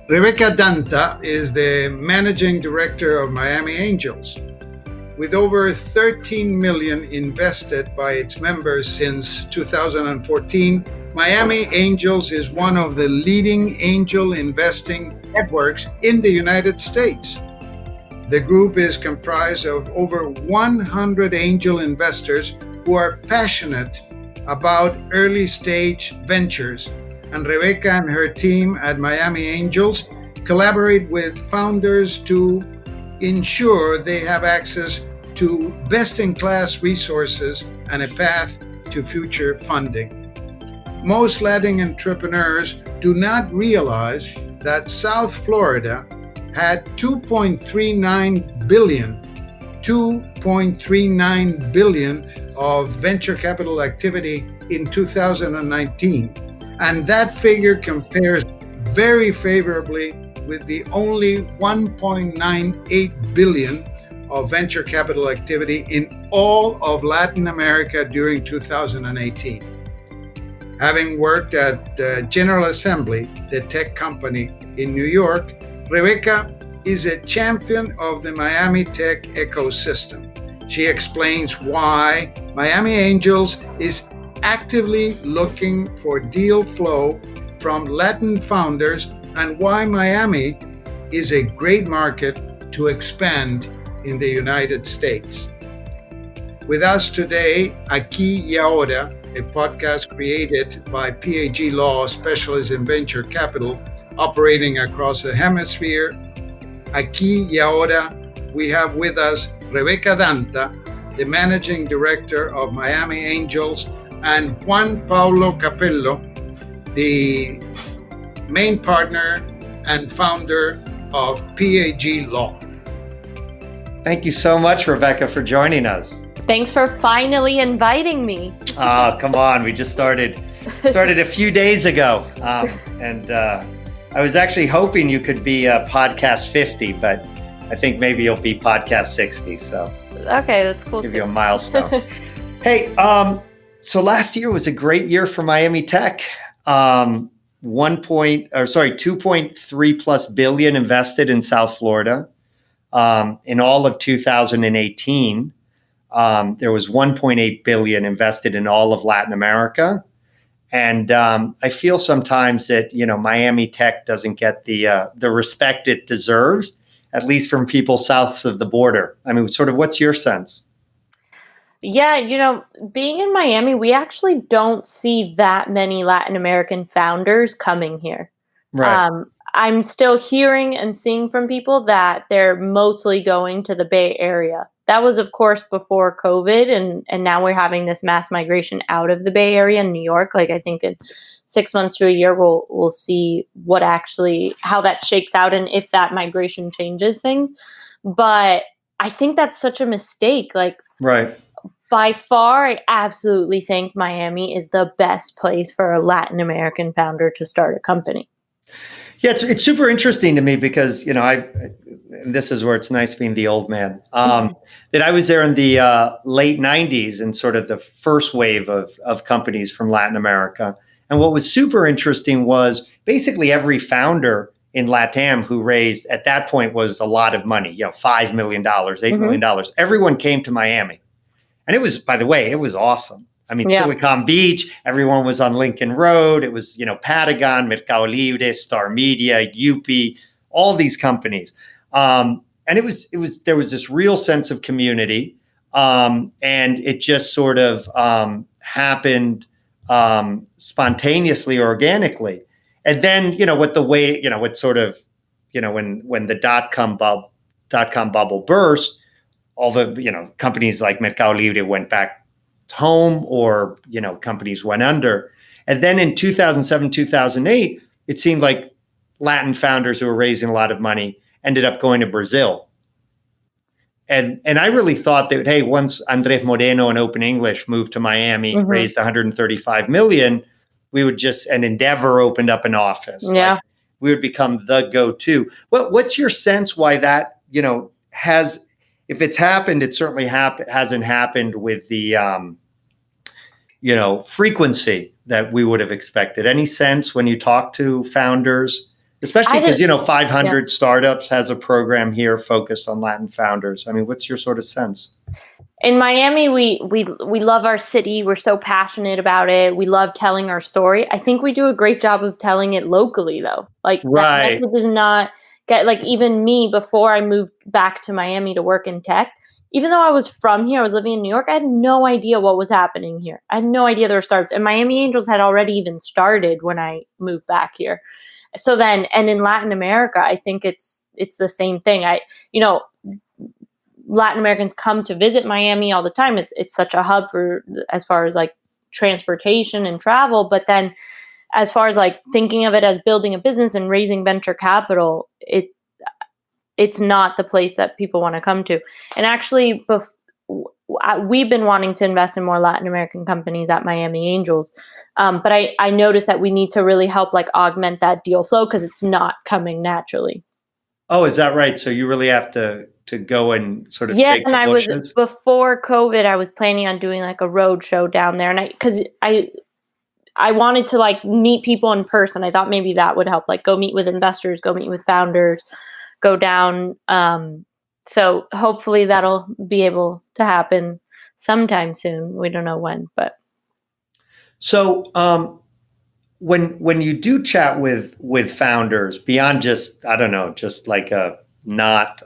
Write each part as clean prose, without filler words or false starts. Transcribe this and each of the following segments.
Rebecca Danta is the managing director of Miami Angels. With over 13 million invested by its members since 2014, Miami Angels is one of the leading angel investing networks in the United States. The group is comprised of over 100 angel investors who are passionate about early stage ventures, and Rebecca and her team at Miami Angels collaborate with founders to ensure they have access to best-in-class resources and a path to future funding. Most Latin entrepreneurs do not realize that South Florida had 2.39 billion of venture capital activity in 2019. And that figure compares very favorably with the only 1.98 billion of venture capital activity in all of Latin America during 2018. Having worked at General Assembly, the tech company in New York, Rebecca is a champion of the Miami tech ecosystem. She explains why Miami Angels is actively looking for deal flow from Latin founders and why Miami is a great market to expand in the United States. With us today, Aquí y Ahora, a podcast created by PAG.law specialists in venture capital operating across the hemisphere. Aquí y Ahora, we have with us Rebecca Danta, the managing director of Miami Angels, and Juan Pablo Cappello, the main partner and founder of PAG.law. Thank you so much, Rebecca, for joining us. Thanks for finally inviting me. Oh, come on. We just started a few days ago. And I was actually hoping you could be podcast 50, but I think maybe you'll be podcast 60. So okay, that's cool. Give you a milestone. Hey, so last year was a great year for Miami Tech. 2.3 plus billion invested in South Florida. In all of 2018, there was 1.8 billion invested in all of Latin America. And I feel sometimes that, Miami Tech doesn't get the respect it deserves, at least from people south of the border. I mean, sort of, what's your sense? Yeah, being in Miami, we actually don't see that many Latin American founders coming here. Right. I'm still hearing and seeing from people that they're mostly going to the Bay Area. That was, of course, before COVID, and now we're having this mass migration out of the Bay Area in New York. Like, I think in 6 months to a year, we'll see how that shakes out and if that migration changes things. But I think that's such a mistake. Like, right. By far, I absolutely think Miami is the best place for a Latin American founder to start a company. Yeah, it's super interesting to me because, this is where it's nice being the old man, that I was there in the late 90s and sort of the first wave of companies from Latin America. And what was super interesting was basically every founder in LatAm who raised at that point was a lot of money, $5 million, $8 million. Everyone came to Miami. And it was, by the way, it was awesome. I mean, yeah. Silicon Beach, everyone was on Lincoln Road. It was, Patagon, Mercado Libre, Star Media, UP, all these companies. And there was this real sense of community. And it just sort of happened spontaneously, organically. And then, when the dot-com bubble burst, all the, companies like Mercado Libre went back home, or, companies went under. And then in 2007, 2008, it seemed like Latin founders who were raising a lot of money ended up going to Brazil. And I really thought that, hey, once Andres Moreno and Open English moved to Miami, raised 135 million, we would and Endeavor opened up an office. Yeah. Like, we would become the go-to. What's your sense why that, if it's happened, it certainly hasn't happened with the, frequency that we would have expected. Any sense when you talk to founders Especially because, 500 Yeah. Startups has a program here focused on Latin founders. I mean, what's your sort of sense? In Miami, we love our city. We're so passionate about it. We love telling our story. I think we do a great job of telling it locally, though. Like that Right. message does not get, like, even me, before I moved back to Miami to work in tech, even though I was from here, I was living in New York, I had no idea what was happening here. I had no idea there were startups. And Miami Angels had already even started when I moved back here. So then, and in Latin America, I think it's the same thing. Latin Americans come to visit Miami all the time. It's such a hub for, as far as like transportation and travel. But then as far as like thinking of it as building a business and raising venture capital, it's not the place that people want to come to. And actually, we've been wanting to invest in more Latin American companies at Miami Angels. But I noticed that we need to really help like augment that deal flow because it's not coming naturally. Oh, is that right? So you really have to go and sort of Yeah, shake and the I was, bushes? before COVID, I was planning on doing like a road show down there, and I wanted to like meet people in person. I thought maybe that would help, like go meet with investors, go meet with founders, go down. So hopefully that'll be able to happen sometime soon. We don't know when, but So when you do chat with founders beyond just, I don't know, just like a not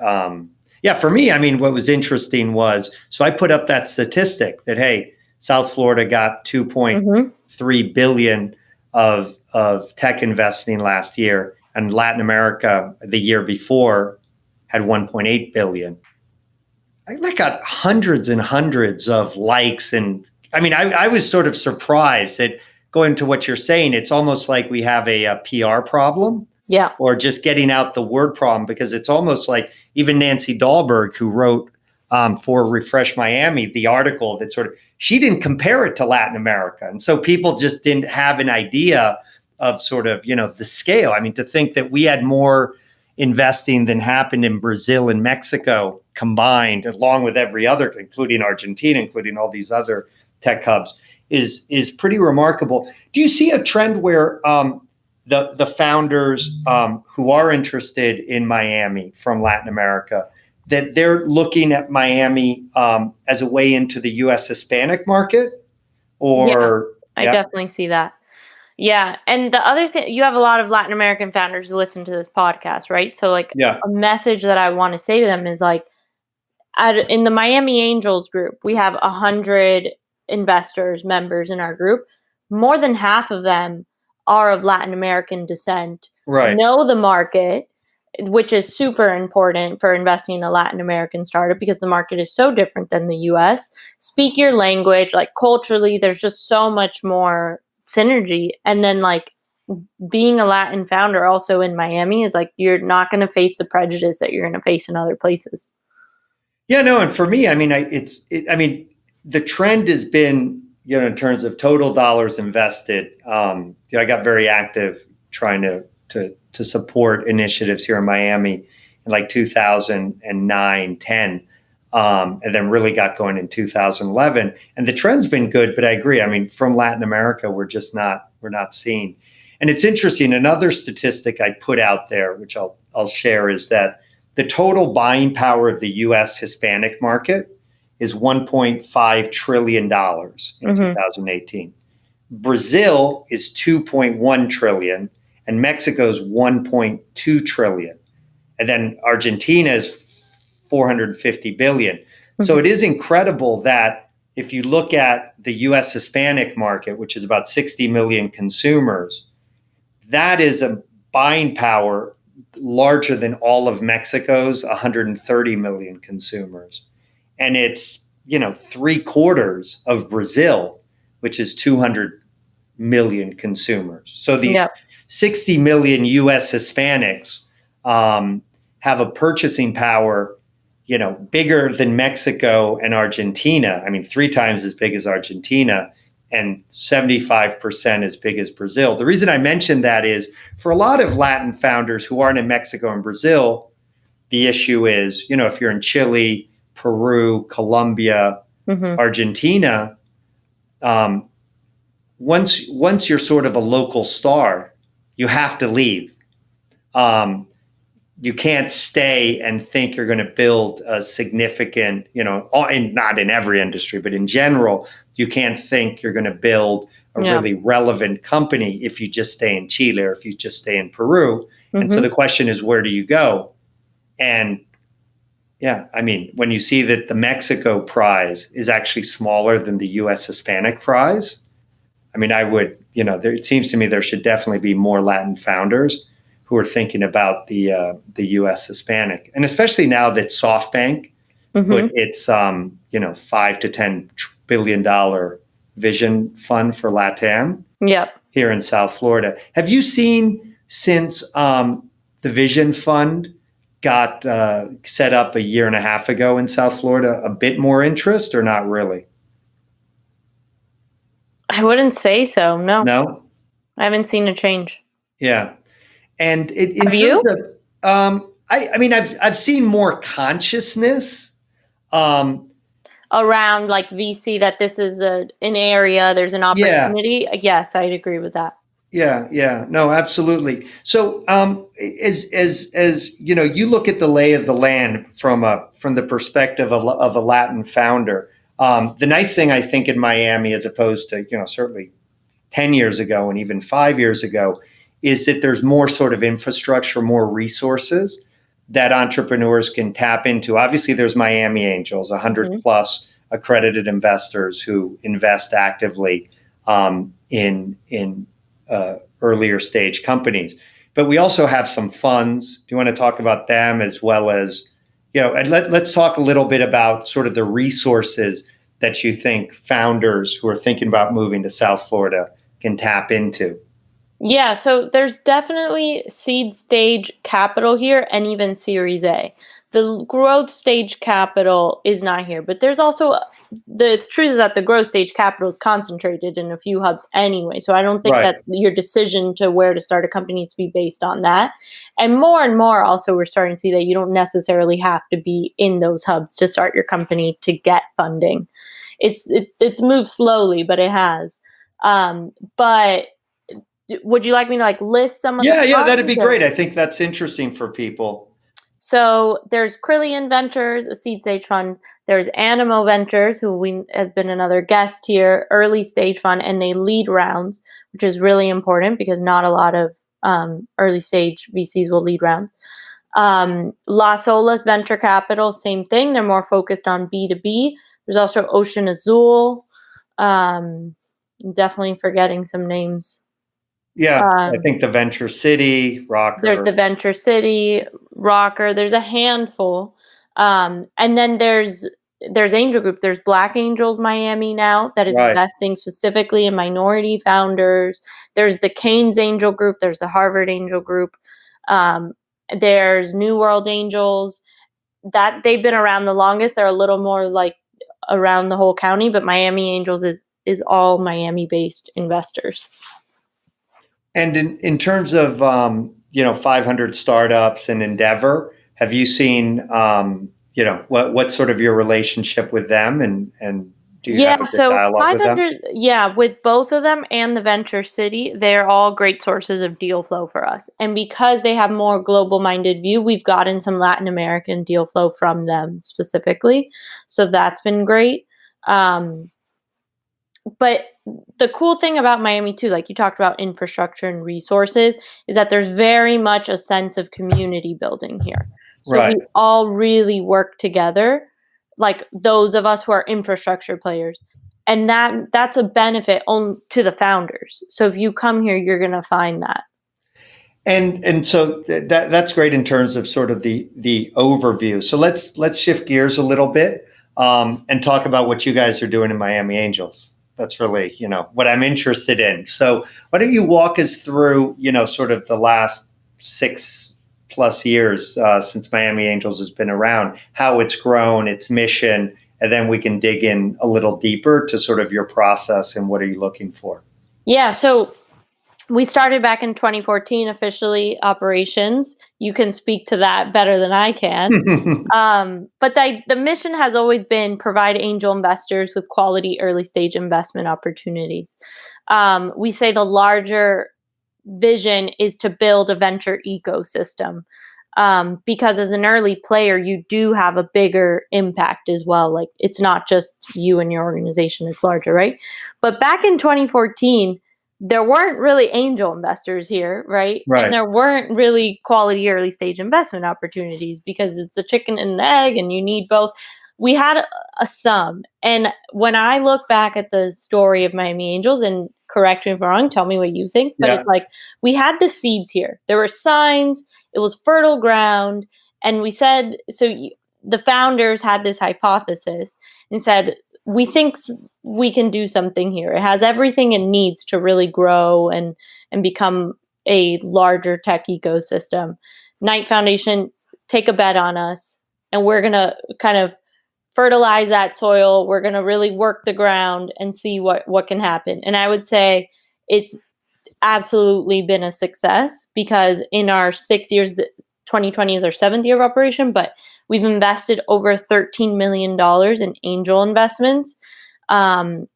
yeah, for me, I mean, what was interesting was, so I put up that statistic that, hey, South Florida got 2.3 billion of tech investing last year, and Latin America the year before had 1.8 billion. I got hundreds and hundreds of likes. And I mean, I was sort of surprised that, going to what you're saying, it's almost like we have a PR problem. yeah. Or just getting out the word problem, because it's almost like even Nancy Dahlberg, who wrote for Refresh Miami, the article that sort of, she didn't compare it to Latin America. And so people just didn't have an idea of sort of, the scale. I mean, to think that we had more investing than happened in Brazil and Mexico combined, along with every other, including Argentina, including all these other tech hubs, is pretty remarkable. Do you see a trend where the founders who are interested in Miami from Latin America, that they're looking at Miami as a way into the U.S. Hispanic market? Or I definitely see that. Yeah. And the other thing, you have a lot of Latin American founders who listen to this podcast, right? So like Yeah. a message that I want to say to them is like, in the Miami Angels group, we have 100 investors, members in our group. More than half of them are of Latin American descent, Right. know the market, which is super important for investing in a Latin American startup because the market is so different than the US. Speak your language, like culturally, there's just so much more synergy. And then like being a Latin founder also in Miami is like, you're not going to face the prejudice that you're going to face in other places. Yeah, no, and for me, I mean, I mean, the trend has been, in terms of total dollars invested. I got very active trying to support initiatives here in Miami in like 2009, 10, and then really got going in 2011. And the trend's been good, but I agree. I mean, from Latin America, we're not seeing. And it's interesting. Another statistic I put out there, which I'll share, is that the total buying power of the U.S. Hispanic market is $1.5 trillion in 2018. Brazil is 2.1 trillion, and Mexico's 1.2 trillion. And then Argentina is 450 billion. So it is incredible that if you look at the U.S. Hispanic market, which is about 60 million consumers, that is a buying power larger than all of Mexico's 130 million consumers. And it's, 3/4 of Brazil, which is 200 million consumers. So the 60 million US Hispanics have a purchasing power, bigger than Mexico and Argentina. I mean, 3 times as big as Argentina, and 75% as big as Brazil. The reason I mentioned that is, for a lot of Latin founders who aren't in Mexico and Brazil, the issue is, if you're in Chile, Peru, Colombia, Argentina, once you're sort of a local star, you have to leave. you can't stay and think you're going to build a significant, not in every industry, but in general, you can't think you're going to build a really relevant company if you just stay in Chile or if you just stay in Peru. And so the question is, where do you go? And yeah, I mean, when you see that the Mexico prize is actually smaller than the US Hispanic prize, I mean, it seems to me there should definitely be more Latin founders who are thinking about the U.S. Hispanic, and especially now that SoftBank put its $5 to $10 billion vision fund for LatAm here in South Florida. Have you seen since the Vision Fund got set up a year and a half ago in South Florida a bit more interest, or not really? I wouldn't say so. No. No, I haven't seen a change. Yeah. And Have you? I mean, I've seen more consciousness around like VC, that this is an area, there's an opportunity. Yes, I'd agree with that. Yeah, no, absolutely. So, as you look at the lay of the land from the perspective of a Latin founder. The nice thing I think in Miami, as opposed to certainly 10 years ago and even 5 years ago, is that there's more sort of infrastructure, more resources that entrepreneurs can tap into. Obviously, there's Miami Angels, 100 plus accredited investors who invest actively in earlier stage companies. But we also have some funds. Do you want to talk about them, as well as, and let's talk a little bit about sort of the resources that you think founders who are thinking about moving to South Florida can tap into? Yeah, so there's definitely seed stage capital here, and even Series A. The growth stage capital is not here, but there's also the truth is that the growth stage capital is concentrated in a few hubs anyway. So I don't think that your decision to where to start a company needs to be based on that. And more also, we're starting to see that you don't necessarily have to be in those hubs to start your company to get funding. It's moved slowly, but it has. But would you like me to list some of the Yeah, that'd be great. I think that's interesting for people. So there's Crillian Ventures, a seed stage fund. There's Animo Ventures, who has been another guest here, early stage fund, and they lead rounds, which is really important because not a lot of early stage VCs will lead rounds. Las Olas Venture Capital, same thing. They're more focused on B2B. There's also Ocean Azul. Definitely forgetting some names. Yeah, I think the Venture City, Rocker. There's the Venture City, Rocker. There's a handful. And then there's Angel Group. There's Black Angels Miami now that is investing specifically in minority founders. There's the Keynes Angel Group. There's the Harvard Angel Group. There's New World Angels. That they've been around the longest. They're a little more around the whole county, but Miami Angels is all Miami-based investors. And in terms of 500 startups and Endeavor, have you seen what's sort of your relationship with them, and do you have a good dialogue with them? Yeah, with both of them and the Venture City, they're all great sources of deal flow for us. And because they have more global-minded view, we've gotten some Latin American deal flow from them specifically. So that's been great. But the cool thing about Miami too, like you talked about infrastructure and resources, is that there's very much a sense of community building here. So we all really work together, like those of us who are infrastructure players. And that's a benefit to the founders. So if you come here, you're going to find that. And so that's great in terms of sort of the overview. So let's shift gears a little bit and talk about what you guys are doing in Miami Angels. That's really, what I'm interested in. So why don't you walk us through, sort of the last 6+ years since Miami Angels has been around, how it's grown, its mission, and then we can dig in a little deeper to sort of your process and what are you looking for? Yeah, so we started back in 2014, officially operations. You can speak to that better than I can. But the mission has always been provide angel investors with quality early stage investment opportunities. We say the larger vision is to build a venture ecosystem. Because as an early player, you do have a bigger impact as well. Like, it's not just you and your organization, it's larger, right? But back in 2014, there weren't really angel investors here, right? Right. And there weren't really quality early stage investment opportunities because it's a chicken and an egg and you need both. We had a sum. And when I look back at the story of Miami Angels, and correct me if I'm wrong, tell me what you think, but it's like, we had the seeds here. There were signs, it was fertile ground. And we said, the founders had this hypothesis and said, we think we can do something here. It has everything it needs to really grow and become a larger tech ecosystem. Knight Foundation, take a bet on us, and we're going to kind of fertilize that soil. We're going to really work the ground and see what can happen. And I would say it's absolutely been a success, because in our 6 years, 2020 is our 7th year of operation, but we've invested over $13 million in angel investments.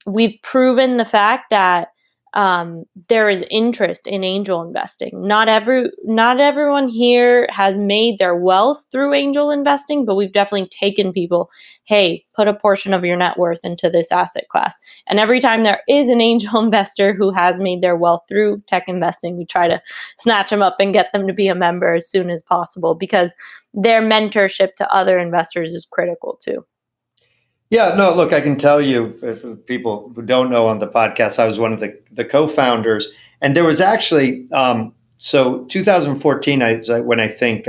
We've proven the fact that there is interest in angel investing. Not everyone here has made their wealth through angel investing, but we've definitely taken people, hey, put a portion of your net worth into this asset class. And every time there is an angel investor who has made their wealth through tech investing, we try to snatch them up and get them to be a member as soon as possible, because their mentorship to other investors is critical too. Yeah, no, look, I can tell you, for people who don't know on the podcast, I was one of the co-founders. And there was actually, so 2014, when I think,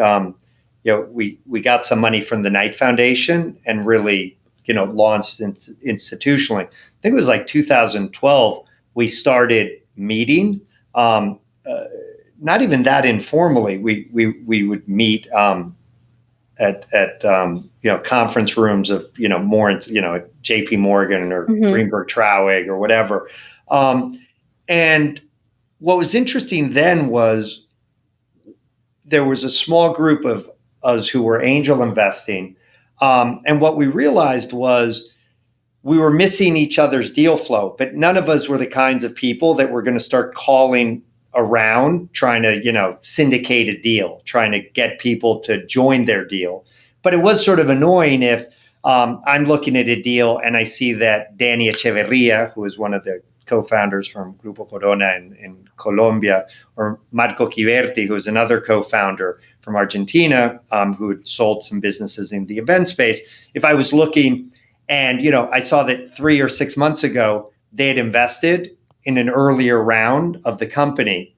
we got some money from the Knight Foundation and really, launched institutionally. I think it was like 2012, we started meeting, not even that informally. We would meet at conference rooms of more at JP Morgan or Greenberg Traurig or whatever, and what was interesting then was there was a small group of us who were angel investing, and what we realized was we were missing each other's deal flow, but none of us were the kinds of people that were going to start calling around trying to syndicate a deal, trying to get people to join their deal. But it was sort of annoying if I'm looking at a deal and I see that Danny Echeverria, who is one of the co-founders from Grupo Corona in Colombia, or Marco Chiverti, who is another co-founder from Argentina, who had sold some businesses in the event space. If I was looking and I saw that 3 or 6 months ago they had invested in an earlier round of the company.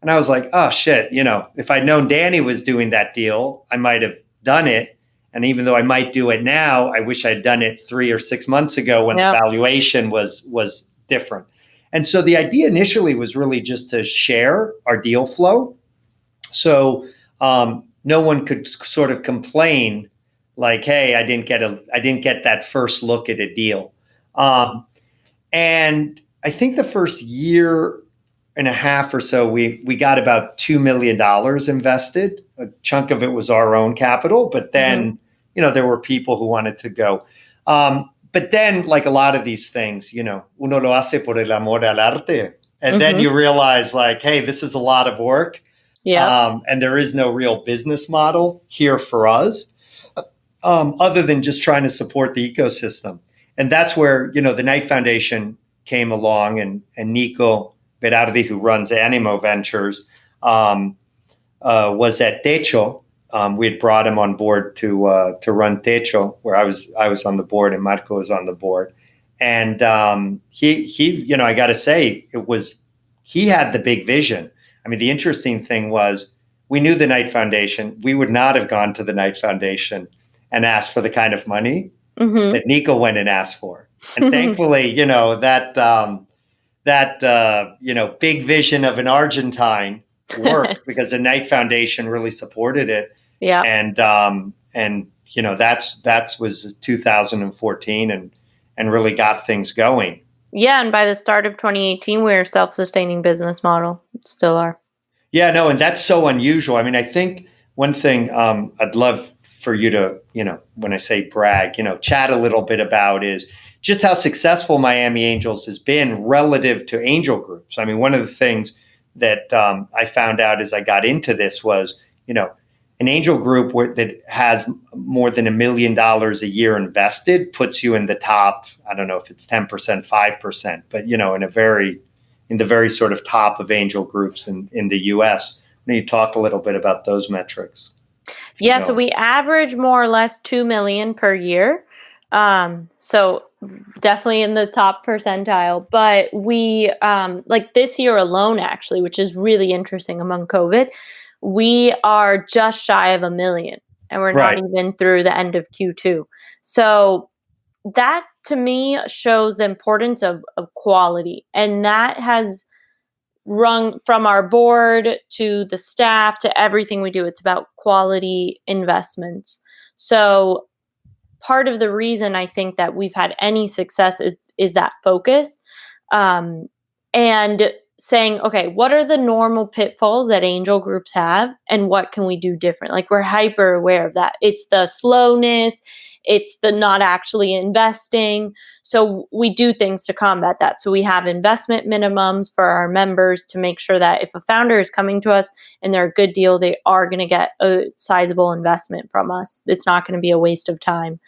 And I was like, oh shit, if I'd known Danny was doing that deal, I might have done it. And even though I might do it now, I wish I'd done it 3 or 6 months ago when the valuation was different. And so the idea initially was really just to share our deal flow. So no one could sort of complain like, hey, I didn't get that first look at a deal. And I think the first year and a half or so, we got about $2 million invested. A chunk of it was our own capital, but then, there were people who wanted to go. But then, like a lot of these things, uno lo hace por el amor al arte. And then you realize like, hey, this is a lot of work. And there is no real business model here for us, other than just trying to support the ecosystem. And that's where, the Knight Foundation came along, and Nico Berardi, who runs Animo Ventures, was at Techo. We had brought him on board to run Techo, where I was on the board and Marco was on the board. And he I got to say, he had the big vision. I mean, the interesting thing was we knew the Knight Foundation. We would not have gone to the Knight Foundation and asked for the kind of money that Nico went and asked for. And thankfully, that big vision of an Argentine worked because the Knight Foundation really supported it. Yeah. And that was 2014 and really got things going. Yeah, and by the start of 2018, we were a self-sustaining business model. Still are. Yeah, no, and that's so unusual. I mean, I think one thing I'd love for you to, when I say brag, chat a little bit about is just how successful Miami Angels has been relative to angel groups. I mean, one of the things that I found out as I got into this was, an angel group that has more than $1 million a year invested puts you in the top, I don't know if it's 10%, 5%, but, in the very sort of top of angel groups in the US. Can you talk a little bit about those metrics? Yeah, so we average more or less 2 million per year. So definitely in the top percentile, but we, like this year alone, actually, which is really interesting among COVID, we are just shy of 1 million, and we're not even through the end of Q2. So that to me shows the importance of quality, and that has rung from our board to the staff to everything we do. It's about quality investments. So part of the reason I think that we've had any success is that focus, and saying, okay, what are the normal pitfalls that angel groups have, and what can we do different? Like, we're hyper aware of that. It's the slowness, it's the not actually investing. So we do things to combat that. So we have investment minimums for our members to make sure that if a founder is coming to us and they're a good deal, they are going to get a sizable investment from us. It's not going to be a waste of time.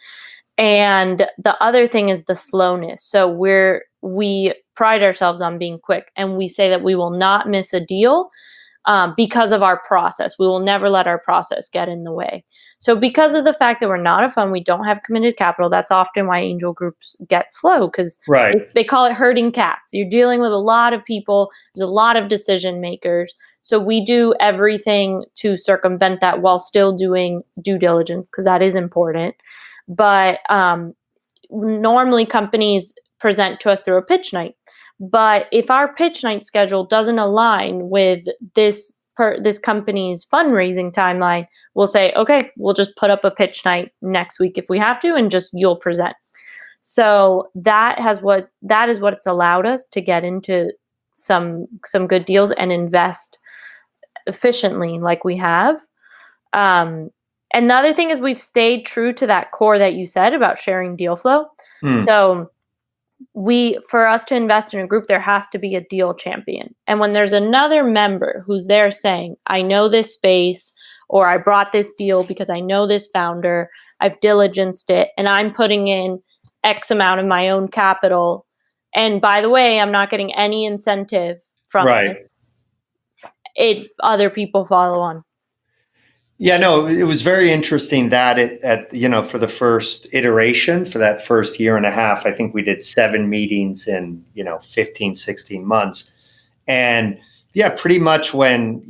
And the other thing is the slowness. So we pride ourselves on being quick, and we say that we will not miss a deal because of our process. We will never let our process get in the way. So because of the fact that we're not a fund, we don't have committed capital, that's often why angel groups get slow, because they call it herding cats. You're dealing with a lot of people. There's a lot of decision makers. So we do everything to circumvent that while still doing due diligence, because that is important. But normally companies present to us through a pitch night. But if our pitch night schedule doesn't align with this company's fundraising timeline, we'll say, okay, we'll just put up a pitch night next week if we have to, and just you'll present. So that is what it's allowed us to get into some good deals and invest efficiently like we have. And the other thing is we've stayed true to that core that you said about sharing deal flow. So for us to invest in a group, there has to be a deal champion. And when there's another member who's there saying, I know this space, or I brought this deal because I know this founder, I've diligenced it, and I'm putting in X amount of my own capital. And by the way, I'm not getting any incentive from it. Other people follow on. Yeah, no, it was very interesting that for the first iteration, for that first year and a half, I think we did 7 meetings in, 15, 16 months. And yeah, pretty much when,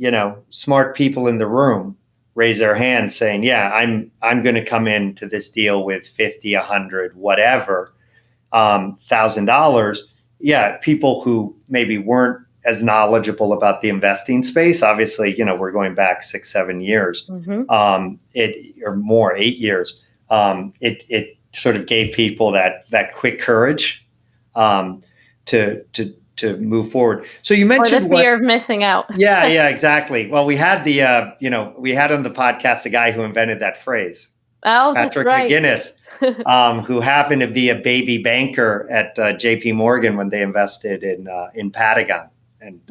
smart people in the room raise their hands saying, yeah, I'm going to come into this deal with 50, 100, whatever, $1,000. Yeah, people who maybe weren't as knowledgeable about the investing space. Obviously, we're going back 6, 7 years, or more, 8 years. It sort of gave people that quick courage to move forward. So you mentioned or the fear of missing out. Yeah, exactly. Well, we had we had on the podcast a guy who invented that phrase. Oh, Patrick that's right. McGinnis, who happened to be a baby banker at J.P. Morgan when they invested in Patagon. And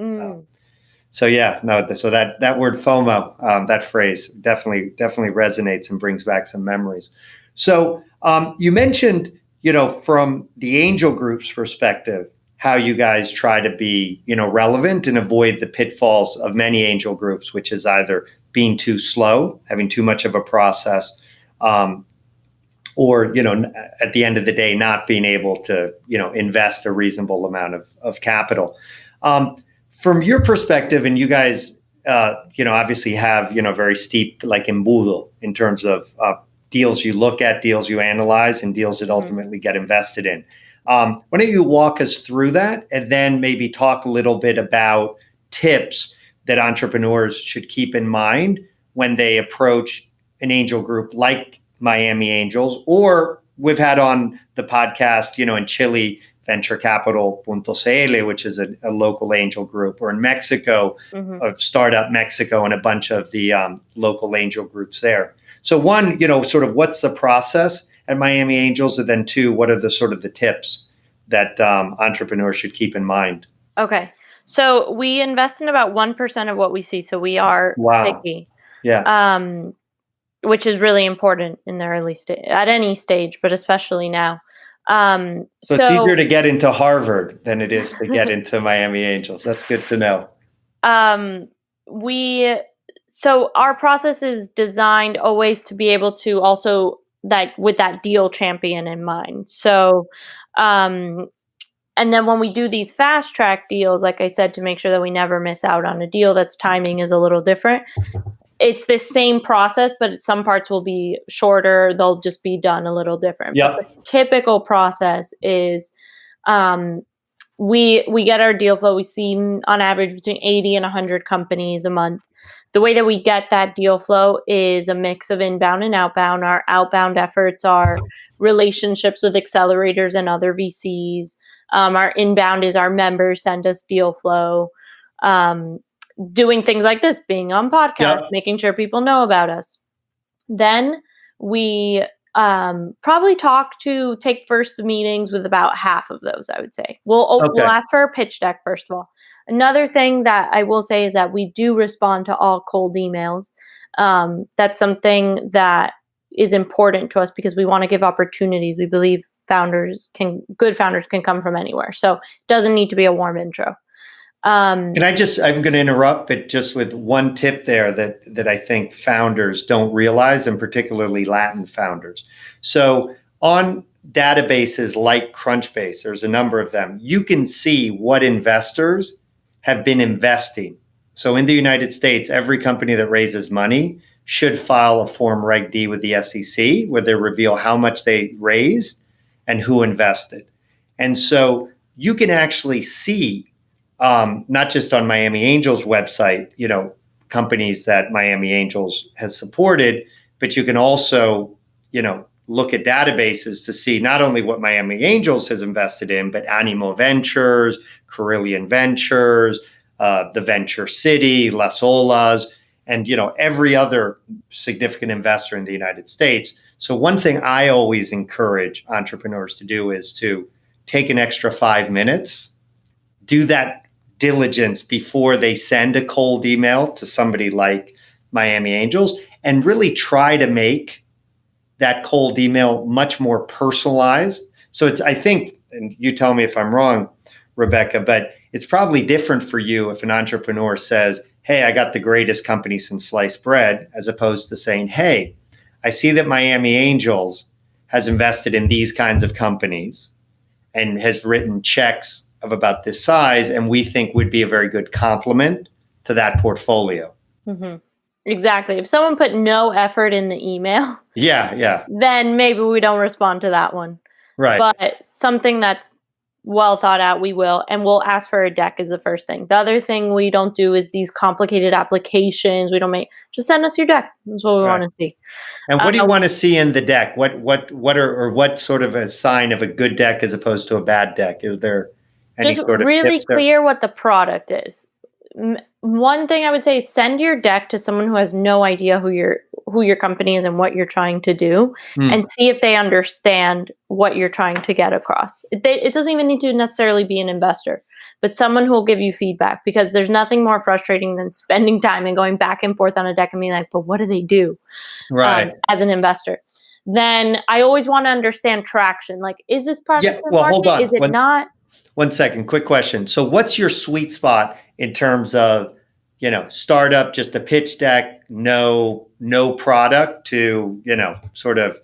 so that word FOMO, that phrase definitely resonates and brings back some memories. So you mentioned, from the angel group's perspective, how you guys try to be, relevant and avoid the pitfalls of many angel groups, which is either being too slow, having too much of a process, or, at the end of the day, not being able to, invest a reasonable amount of capital. From your perspective, and you guys, obviously have, very steep, like embudo in terms of deals you look at, deals you analyze, and deals that ultimately get invested in. Why don't you walk us through that, and then maybe talk a little bit about tips that entrepreneurs should keep in mind when they approach an angel group like Miami Angels, or we've had on the podcast, in Chile, Venture Capital.CL, which is a local angel group, or in Mexico, of Startup Mexico, and a bunch of the local angel groups there. So one, sort of what's the process at Miami Angels, and then 2, what are the sort of the tips that entrepreneurs should keep in mind? Okay. So we invest in about 1% of what we see. So we are picky. Yeah. Which is really important in the early stage, at any stage, but especially now. So it's easier to get into Harvard than it is to get into Miami Angels. That's good to know. So our process is designed always to be able to also with that deal champion in mind. So, and then when we do these fast track deals, like I said, to make sure that we never miss out on a deal that's timing is a little different. It's the same process, but some parts will be shorter. They'll just be done a little different. Yep. But the typical process is we get our deal flow. We see on average between 80 and 100 companies a month. The way that we get that deal flow is a mix of inbound and outbound. Our outbound efforts are relationships with accelerators and other VCs. Our inbound is our members send us deal flow. Doing things like this, being on podcasts, making sure people know about us. Then we probably take first meetings with about half of those, I would say. We'll ask for a pitch deck, first of all. Another thing that I will say is that we do respond to all cold emails. That's something that is important to us because we want to give opportunities. We believe good founders can come from anywhere. So it doesn't need to be a warm intro. I'm going to interrupt, but just with one tip there that I think founders don't realize, and particularly Latin founders. So on databases like Crunchbase, there's a number of them. You can see what investors have been investing. So in the United States, every company that raises money should file a Form Reg D with the SEC where they reveal how much they raised and who invested. And so you can actually see not just on Miami Angels website, companies that Miami Angels has supported, but you can also, look at databases to see not only what Miami Angels has invested in, but Animo Ventures, Carillion Ventures, the Venture City, Las Olas, and, every other significant investor in the United States. So one thing I always encourage entrepreneurs to do is to take an extra 5 minutes, do that diligence before they send a cold email to somebody like Miami Angels, and really try to make that cold email much more personalized. So I think, and you tell me if I'm wrong, Rebecca, but it's probably different for you if an entrepreneur says, hey, I got the greatest company since sliced bread, as opposed to saying, hey, I see that Miami Angels has invested in these kinds of companies and has written checks of about this size, and we think would be a very good complement to that portfolio. Mm-hmm. Exactly. If someone put no effort in the email, then maybe we don't respond to that one. Right. But something that's well thought out, we will. And we'll ask for a deck is the first thing. The other thing we don't do is these complicated applications. Just send us your deck. That's what we want to see. And what do you want to see in the deck? What sort of a sign of a good deck as opposed to a bad deck? Is there any just sort of really tips there? Clear what the product is. One thing I would say is send your deck to someone who has no idea who your company is and what you're trying to do, and see if they understand what you're trying to get across. It doesn't even need to necessarily be an investor, but someone who will give you feedback, because there's nothing more frustrating than spending time and going back and forth on a deck and being like, but what do they do? Right. As an investor. Then I always want to understand traction. Like, is this product in the market? Hold on. Is it not? 1 second, quick question. So what's your sweet spot in terms of, startup, just a pitch deck, no product, to, sort of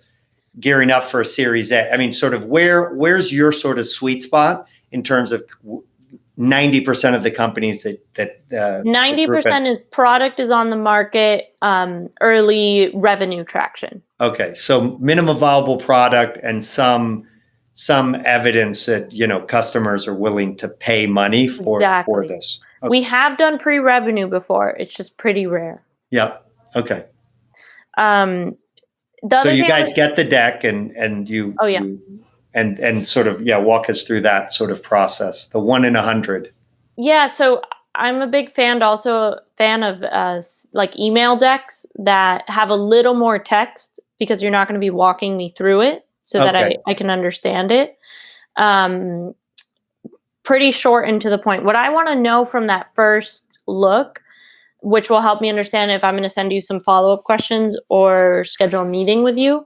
gearing up for a Series A? I mean, sort of where's your sort of sweet spot in terms of 90% of the companies that 90% is product is on the market, early revenue traction. Okay, so minimum viable product and some evidence that customers are willing to pay money for this. Okay. We have done pre-revenue before. It's just pretty rare. Yep. Okay. So you guys get the deck and you. Oh yeah. And sort of walk us through that sort of process. The 1 in 100. Yeah. So I'm a big fan. Also a fan of like email decks that have a little more text, because you're not going to be walking me through it, so that I can understand it. pretty short and to the point. What I want to know from that first look, which will help me understand if I'm going to send you some follow-up questions or schedule a meeting with you,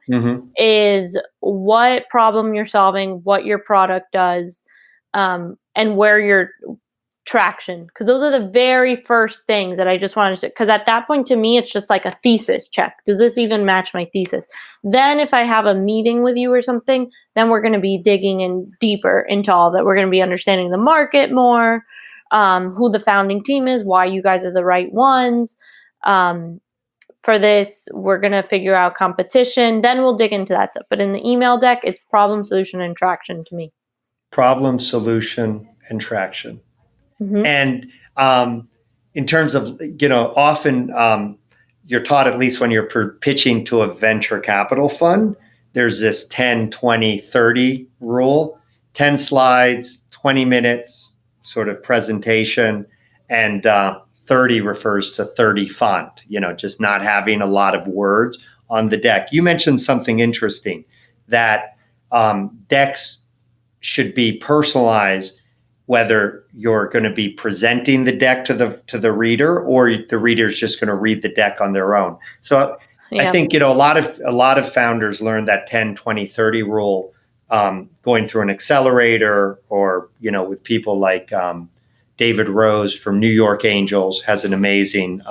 is what problem you're solving, what your product does, and where your traction. Because those are the very first things that I just wanted to say. Because at that point, to me, it's just like a thesis check. Does this even match my thesis? Then if I have a meeting with you or something, then we're going to be digging in deeper into all that. We're going to be understanding the market more, who the founding team is, why you guys are the right ones. For this, we're going to figure out competition. Then we'll dig into that stuff. But in the email deck, it's problem, solution, and traction to me. Problem, solution, and traction. And in terms of, often you're taught, at least when you're pitching to a venture capital fund, there's this 10, 20, 30 rule, 10 slides, 20 minutes sort of presentation, and 30 refers to 30 font, just not having a lot of words on the deck. You mentioned something interesting, that decks should be personalized, whether you're going to be presenting the deck to the reader or the reader's just going to read the deck on their own. So I think, a lot of founders learn that 10, 20, 30 rule going through an accelerator, or, with people like David Rose from New York Angels has an amazing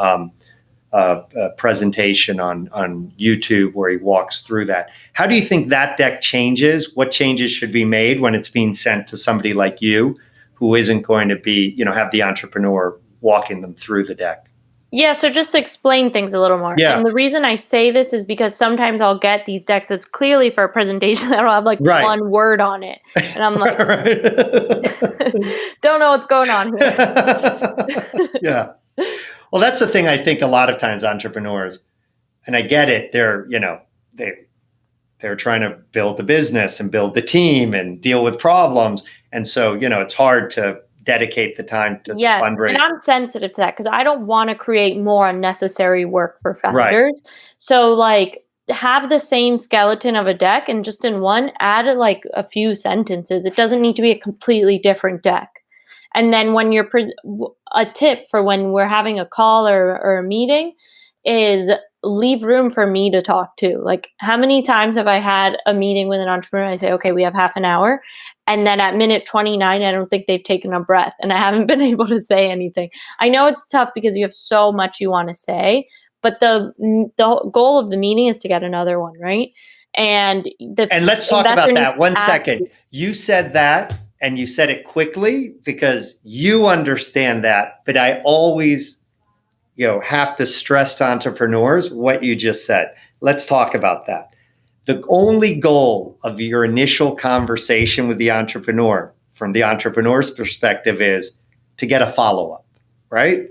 presentation on YouTube where he walks through that. How do you think that deck changes? What changes should be made when it's being sent to somebody like you, who isn't going to be, have the entrepreneur walking them through the deck? Yeah, so just to explain things a little more. Yeah. And the reason I say this is because sometimes I'll get these decks that's clearly for a presentation that'll have like one word on it. And I'm like, don't know what's going on here. Yeah. Well, that's the thing. I think a lot of times entrepreneurs, and I get it, they're trying to build the business and build the team and deal with problems. And so, it's hard to dedicate the time to fundraising. And I'm sensitive to that because I don't want to create more unnecessary work for founders. Right. So have the same skeleton of a deck, and just in one, add a few sentences. It doesn't need to be a completely different deck. And then when you're a tip for when we're having a call or a meeting is leave room for me to talk to. Like, how many times have I had a meeting with an entrepreneur? I say, okay, we have half an hour. And then at minute 29, I don't think they've taken a breath and I haven't been able to say anything. I know it's tough because you have so much you want to say, but the goal of the meeting is to get another one, right? And let's talk about that 1 second. You said that, and you said it quickly because you understand that, but I always have to stress to entrepreneurs what you just said. Let's talk about that. The only goal of your initial conversation with the entrepreneur, from the entrepreneur's perspective, is to get a follow-up, right?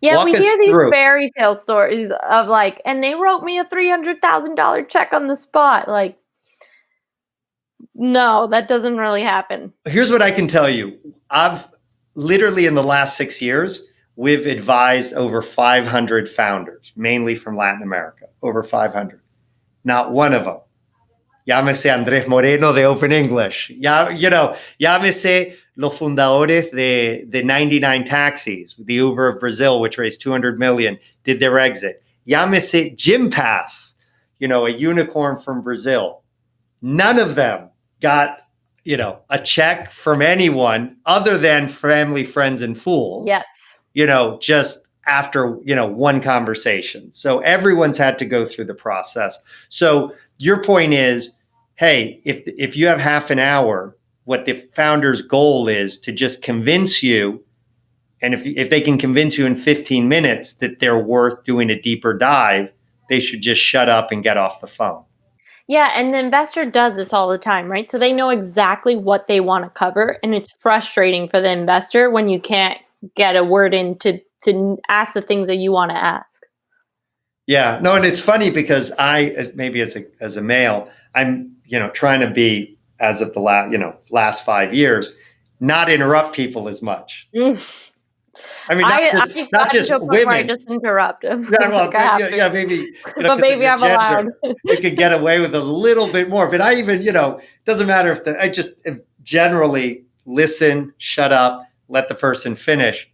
Yeah, we hear these fairy tale stories of and they wrote me a $300,000 check on the spot. No, that doesn't really happen. Here's what I can tell you. I've literally, in the last 6 years, we've advised over 500 founders, mainly from Latin America, over 500. Not one of them. Llámese Andrés Moreno de Open English. Llámese los fundadores de 99 Taxis, the Uber of Brazil, which raised 200 million, did their exit. Llámese Gym Pass, a unicorn from Brazil. None of them got, a check from anyone other than family, friends, and fools. Yes. Just after, one conversation. So everyone's had to go through the process. So your point is, hey, if you have half an hour, what the founder's goal is to just convince you, and if they can convince you in 15 minutes that they're worth doing a deeper dive, they should just shut up and get off the phone. Yeah, and the investor does this all the time, right? So they know exactly what they want to cover, and it's frustrating for the investor when you can't get a word in to ask the things that you want to ask. Yeah, no, and it's funny because I, maybe as a male, I'm, trying to be, as of the last 5 years, not interrupt people as much. I mean, not just women. I just interrupt them. Yeah, well, maybe. But maybe I'm allowed. You could get away with a little bit more. But I even, it doesn't matter if generally, listen, shut up, let the person finish.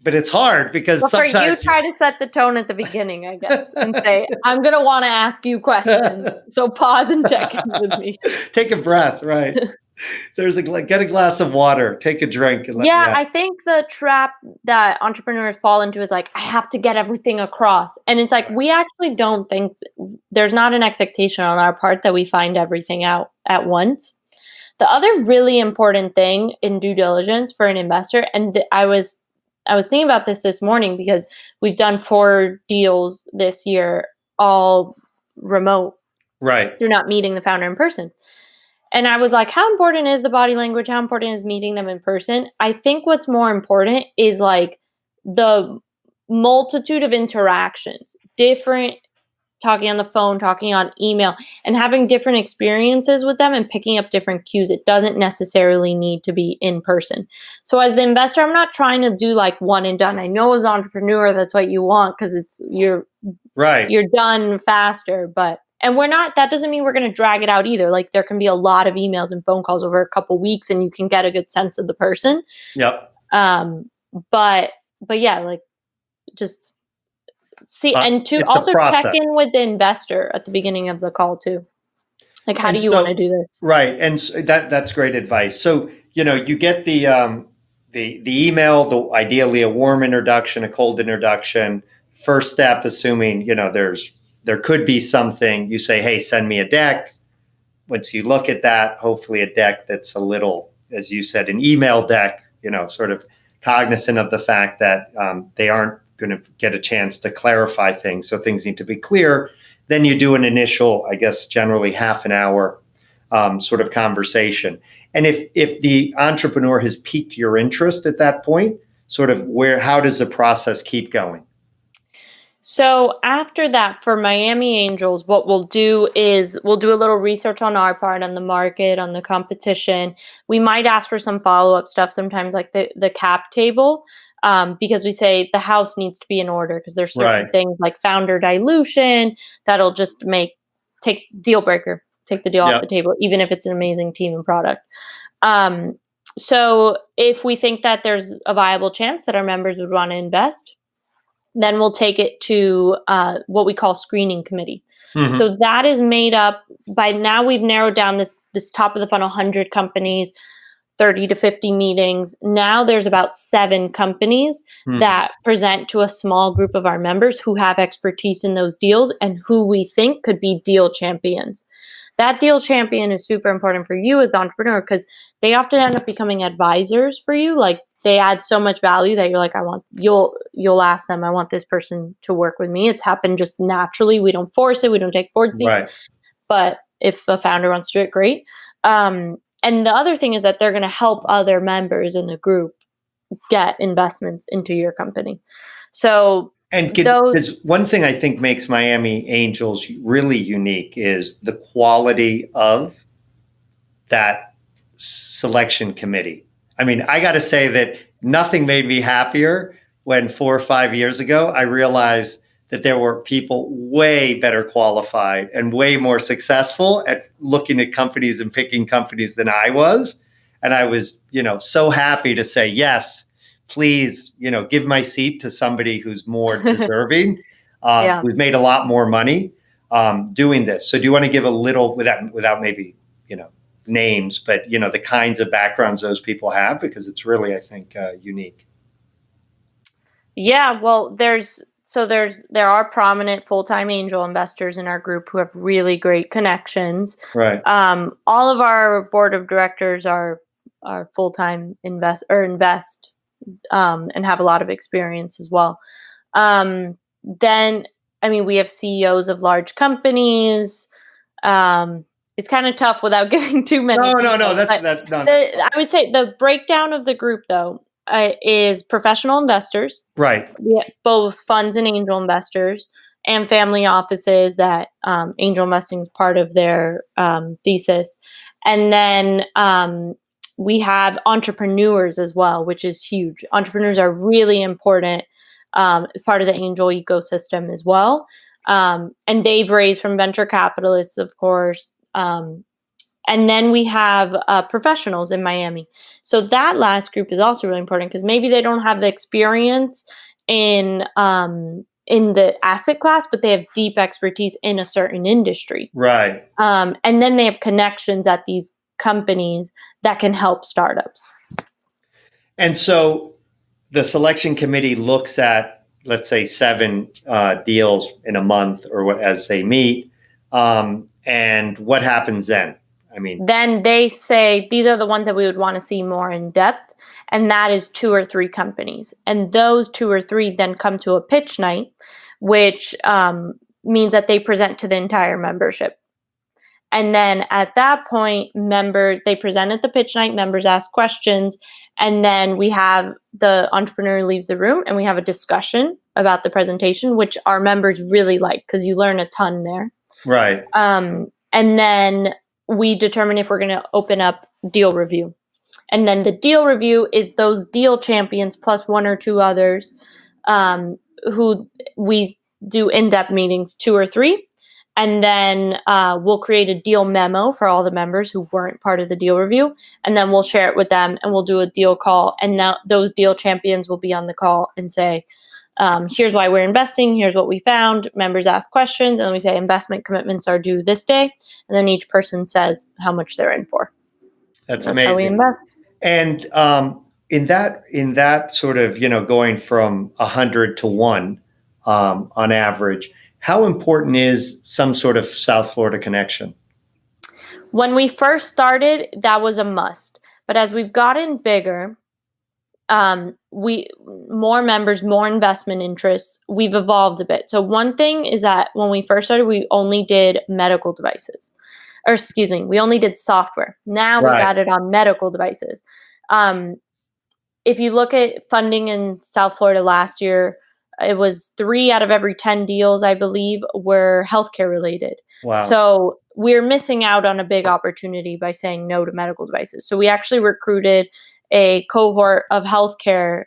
But it's hard because Well, for you, sometimes try to set the tone at the beginning, I guess, and say, I'm going to want to ask you questions. So pause and check in with me. Take a breath, right? Get a glass of water, take a drink. And I think the trap that entrepreneurs fall into is like, I have to get everything across. And it's like, we actually don't think there's not an expectation on our part that we find everything out at once. The other really important thing in due diligence for an investor, and I was thinking about this morning because we've done 4 deals this year, all remote, right, through not meeting the founder in person. And I was like, how important is the body language? How important is meeting them in person? I think what's more important is like the multitude of interactions, different, talking on the phone, talking on email, and having different experiences with them and picking up different cues. It doesn't necessarily need to be in person. So as the investor, I'm not trying to do like one and done. I know as an entrepreneur, that's what you want because you're done faster, and we're not, that doesn't mean we're going to drag it out either. Like there can be a lot of emails and phone calls over a couple weeks and you can get a good sense of the person. Yep. But yeah, like just see, and to also check in with the investor at the beginning of the call too. Like, how do you want to do this? Right. And that's great advice. So, you get the email, ideally a warm introduction, a cold introduction. First step, assuming, there could be something, you say, hey, send me a deck. Once you look at that, hopefully a deck that's a little, as you said, an email deck, sort of cognizant of the fact that they aren't going to get a chance to clarify things. So things need to be clear. Then you do an initial, I guess, generally half an hour sort of conversation. And if the entrepreneur has piqued your interest at that point, sort of how does the process keep going? So after that, for Miami Angels, what we'll do is we'll do a little research on our part, on the market, on the competition. We might ask for some follow-up stuff, sometimes like the cap table, because we say the house needs to be in order because there's certain things like founder dilution that'll just take deal breaker, take the deal off the table, even if it's an amazing team and product. So if we think that there's a viable chance that our members would want to invest, then we'll take it to what we call screening committee. Mm-hmm. So that is made up, by now we've narrowed down this top of the funnel, 100 companies, 30 to 50 meetings. Now there's about 7 companies that present to a small group of our members who have expertise in those deals and who we think could be deal champions. That deal champion is super important for you as the entrepreneur because they often end up becoming advisors for you. Like they add so much value that you're like, you'll ask them, I want this person to work with me. It's happened just naturally. We don't force it. We don't take board seats. Right. But if a founder wants to do it, great. And the other thing is that they're going to help other members in the group get investments into your company. So, because one thing I think makes Miami Angels really unique is the quality of that selection committee. I mean, I got to say that nothing made me happier when 4 or 5 years ago, I realized that there were people way better qualified and way more successful at looking at companies and picking companies than I was. And I was, so happy to say, yes, please, give my seat to somebody who's more deserving, who's made a lot more money doing this. So do you want to give a little, without maybe, names, but, the kinds of backgrounds those people have? Because it's really, I think, unique. Yeah, well, there are prominent full-time angel investors in our group who have really great connections. Right. All of our board of directors are full-time invest and have a lot of experience as well. Then, we have CEOs of large companies. It's kind of tough without giving too many. No. I would say the breakdown of the group, though, is professional investors. Right. We have both funds and angel investors and family offices that angel investing is part of their thesis. And then we have entrepreneurs as well, which is huge. Entrepreneurs are really important as part of the angel ecosystem as well. And they've raised from venture capitalists, of course, And then we have professionals in Miami. So that last group is also really important because maybe they don't have the experience in the asset class, but they have deep expertise in a certain industry. Right. And then they have connections at these companies that can help startups. And so the selection committee looks at, let's say, 7 deals in a month or as they meet. And what happens then? I mean, then they say these are the ones that we would want to see more in depth. And that is 2 or 3 companies. And those 2 or 3 then come to a pitch night, which means that they present to the entire membership. And then at that point, they present at the pitch night, members ask questions, and then we have the entrepreneur leaves the room and we have a discussion about the presentation, which our members really like because you learn a ton there. right. And then we determine if we're going to open up deal review. And then the deal review is those deal champions plus 1 or 2 others who we do in-depth meetings, 2 or 3. And then we'll create a deal memo for all the members who weren't part of the deal review. And then we'll share it with them and we'll do a deal call. And now those deal champions will be on the call and say, here's why we're investing. Here's what we found. Members ask questions. And then we say investment commitments are due this day. And then each person says how much they're in for. That's amazing. How we invest. And in that sort of, going from 100 to 1 on average, how important is some sort of South Florida connection? When we first started, that was a must. But as we've gotten bigger, more members, more investment interests, we've evolved a bit. So one thing is that when we first started, we only did medical devices. We only did software. Now we've added on medical devices. If you look at funding in South Florida last year, it was 3 out of every 10 deals, I believe, were healthcare related. Wow. So we're missing out on a big opportunity by saying no to medical devices. So we actually recruited a cohort of healthcare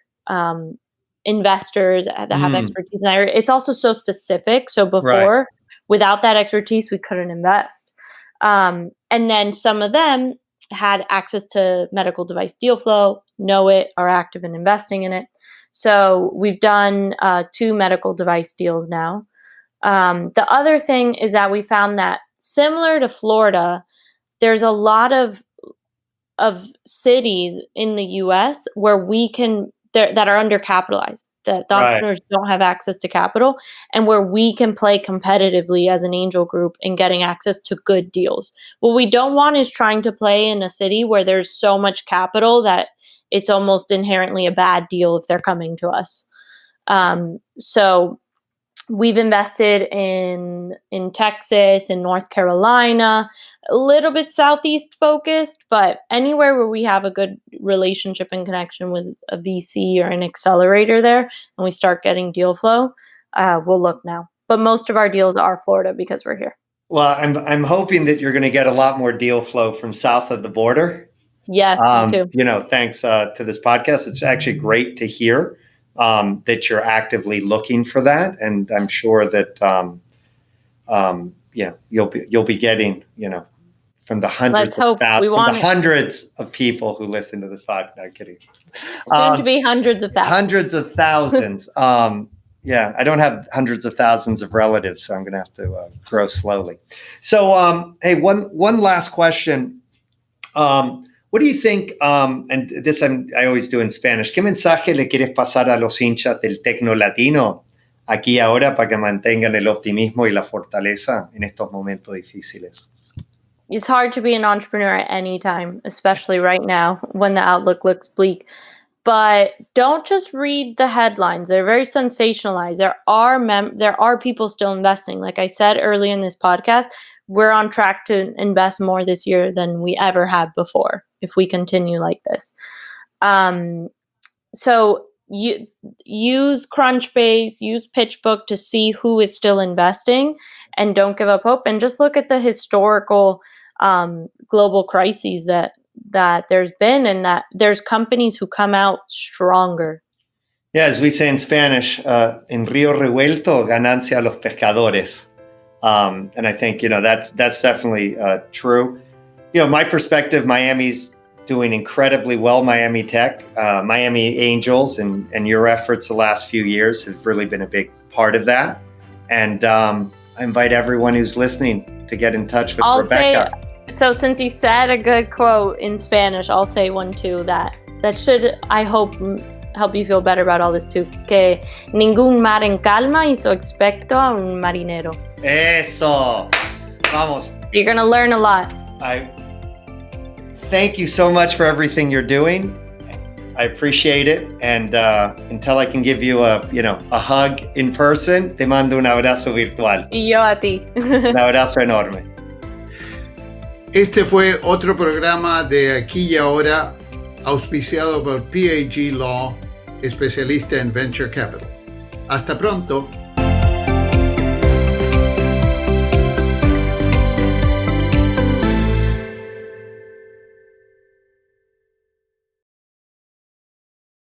investors that have expertise in that area. It's also so specific. So before, without that expertise, we couldn't invest. And then some of them had access to medical device deal flow, know it, are active in investing in it. So we've done 2 medical device deals now. The other thing is that we found that similar to Florida, there's a lot of cities in the U.S. where that are undercapitalized, that the entrepreneurs don't have access to capital, and where we can play competitively as an angel group in getting access to good deals. What we don't want is trying to play in a city where there's so much capital that it's almost inherently a bad deal if they're coming to us. So we've invested in Texas, in North Carolina, a little bit Southeast focused, but anywhere where we have a good relationship and connection with a VC or an accelerator there, and we start getting deal flow, we'll look now. But most of our deals are Florida because we're here. Well, I'm hoping that you're going to get a lot more deal flow from south of the border. Yes, me too. Thanks to this podcast. It's actually great to hear that you're actively looking for that, and I'm sure that you'll be getting from the hundreds of people who listen to this podcast. Not kidding. Soon to be hundreds of thousands. Hundreds of thousands. I don't have hundreds of thousands of relatives, so I'm going to have to grow slowly. So, hey, one last question. What do you think, and this I always do in Spanish, ¿qué mensaje le quieres pasar a los hinchas del tecno latino aquí ahora para que mantengan el optimismo y la fortaleza en estos momentos difíciles? It's hard to be an entrepreneur at any time, especially right now when the outlook looks bleak. But don't just read the headlines. They're very sensationalized. There are people still investing. Like I said earlier in this podcast, we're on track to invest more this year than we ever have before if we continue like this. So you use Crunchbase, use PitchBook to see who is still investing, and don't give up hope. And just look at the historical global crises that there's been, and that there's companies who come out stronger. Yeah, as we say in Spanish, en río revuelto, ganancia a los pescadores. And I think, that's definitely true. my perspective, Miami's doing incredibly well. Miami Tech, Miami Angels, and your efforts the last few years have really been a big part of that. And I invite everyone who's listening to get in touch with Rebecca. So since you said a good quote in Spanish, I'll say one too that should, I hope, help you feel better about all this too. Que ningún mar en calma hizo experto a un marinero. Eso. Vamos. You're going to learn a lot. Thank you so much for everything you're doing. I appreciate it. And until I can give you a hug in person, te mando un abrazo virtual. Y yo a ti. Un abrazo enorme. Este fue otro programa de Aquí y Ahora, auspiciado por PAG.law, especialista en Venture Capital. Hasta pronto.